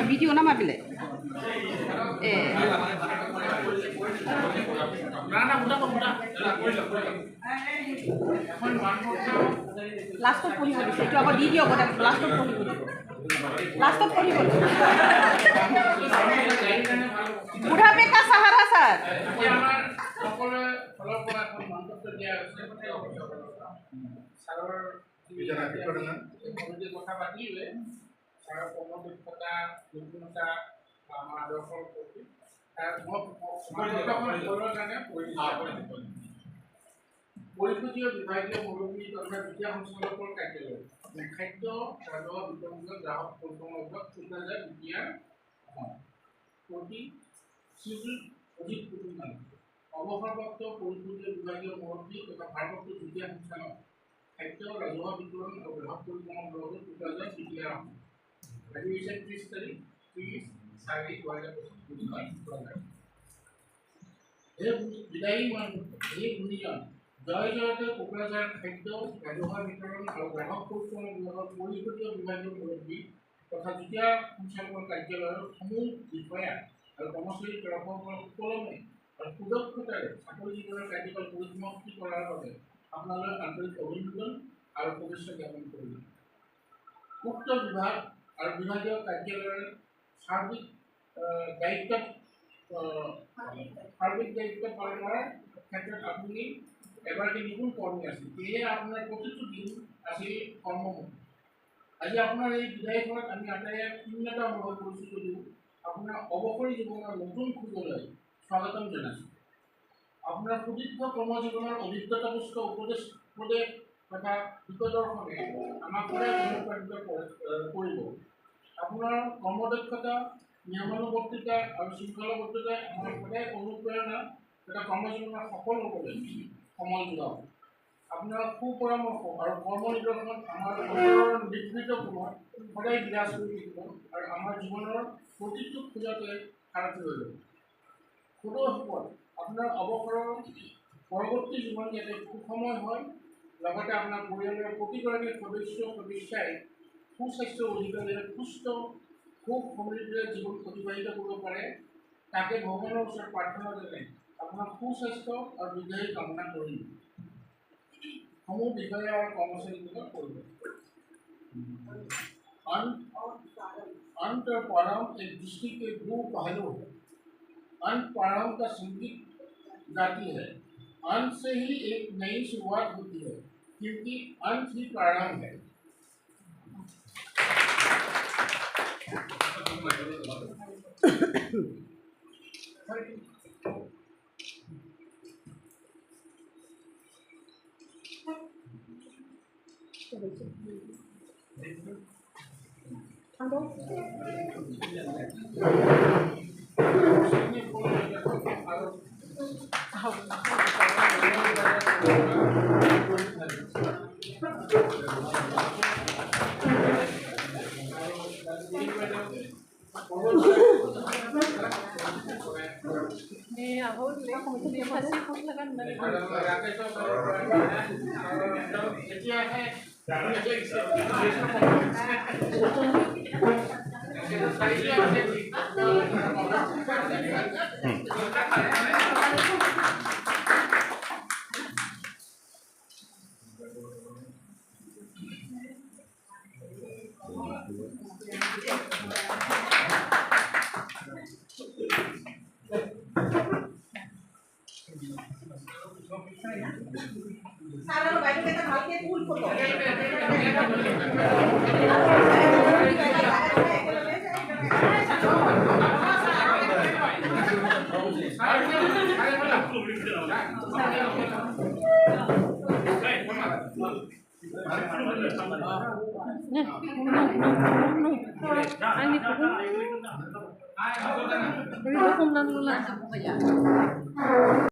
Video nama bila? Last of puri boli. Itu apa video kau dah last of puri boli. Last of puri boli. बुढ़ापे का सहारा sir পৰিষদীয় বিভাগীয় মুৰব্বী তথা বিদ্যা সঞ্চালকৰ কাৰ্যালয় খাদ্য ৰাজহুৱা বিতৰণ গ্ৰাহক পৰিক্ৰমা বিভাগ 2000 বিদ্যাৰ প্ৰতি চিভিল অধিক প্ৰতিমান অৱসৰপ্ৰাপ্ত পৰিষদীয় বিভাগীয় মুৰব্বী তথা ভাৰপ্ৰাপ্ত বিদ্যা সঞ্চালক খাদ্য ৰাজহুৱা বিতৰণ আৰু গ্ৰাহক পৰিক্ৰমা বিভাগ 2000 বিদ্যাৰ আজি হৈছে 30 তাৰিখ 30/4/2025 এই বিদায়ী এই গুণীজন জয় জয়তে কোকৰাঝাৰ খাদ্য ৰাজহুৱা বিতৰণ আৰু গ্ৰাহক পৰিক্ৰমা বিভাগৰ পৰিষদীয় বিভাগীয় মুৰব্বী তথা বিদ্যা সঞ্চালকৰ কাৰ্যালয়ৰ সমূহ বিষয়া আৰু কৰ্মচাৰী তৰফৰ সুকলমে আৰু সুদক্ষতাৰে চাকৰি জীৱনৰ কাৰ্যকাল পৰিসমাপ্তি কৰাৰ বাবে আপোনালৈ আন্তৰিক অভিনন্দন আৰু শুভেচ্ছা জ্ঞাপন কৰিলোঁ। উক্ত বিভাগ আৰু বিভাগীয় কাৰ্যালয়ৰ সাৰ্বিক দায়িত্ব পালন কৰাৰ ক্ষেত্ৰত আপুনি এগৰাকী নিপুণ কৰ্মী আছিল। সেয়ে আপোনাৰ প্ৰতিটো দিন আছিল কৰ্মমুখী। আজি আপোনাৰ এই বিদায়খনত আমি আটাইয়ে শূন্যতা অনুভৱ কৰিছোঁ যদিও আপোনাৰ অৱসৰী জীৱনৰ নতুন খোজলৈ স্বাগতম জনাইছোঁ। আপোনাৰ সুদীৰ্ঘ কৰ্মজীৱনৰ অভিজ্ঞতাপুষ্ট উপদেশ তথা বিপদৰ্শনে আমাক সদায় অনুপ্ৰাণিত কৰিব। আপোনাৰ কৰ্মদক্ষতা নিয়মানুবৰ্তিতা আৰু শৃংখলাবদ্ধতাই আমাৰ সদায় অনুপ্ৰেৰণা তথা কৰ্মজীৱনৰ সফল হ'বলৈ সমল যোগাব। আপোনাৰ সুপৰামৰ্শ আৰু কৰ্ম নিদৰ্শন আমাৰ অন্তৰৰ নিভৃত কোণত সদায় বিৰাজ কৰি থাকিব আৰু আমাৰ জীৱনৰ প্ৰতিটো খোজতে সাৰথি হৈ যাব। সুদৰ্শন আপোনাৰ অৱসৰৰ পৰৱৰ্তী জীৱন যাতে সুসময় হয়, লগতে আপোনাৰ পৰিয়ালৰ প্ৰতিগৰাকী সদস্যাই সুস্বাস্থ্যৰ অধিকাৰীৰে সুস্থ সুখ সমৃদ্ধিৰে জীৱন অতিবাহিত কৰিব পাৰে, তাকে ভগৱানৰ ওচৰত প্ৰাৰ্থনা জনাই আপোনাৰ সুস্বাস্থ্য আৰু দীৰ্ঘায়ু কামনা কৰিম। সমূহ বিষয়া और कर्मचारी को कर अंत और प्रारंभ एक दृष्टि के दो पहलू है। अंत प्रारंभ का संगीत गाती है। अंत से ही एक नई शुरुआत होती है, क्योंकि अंत ही प्रारंभ है। স্যার আর বাইরে থেকে ভালকে ফুল photo Ini hukum dan lulas.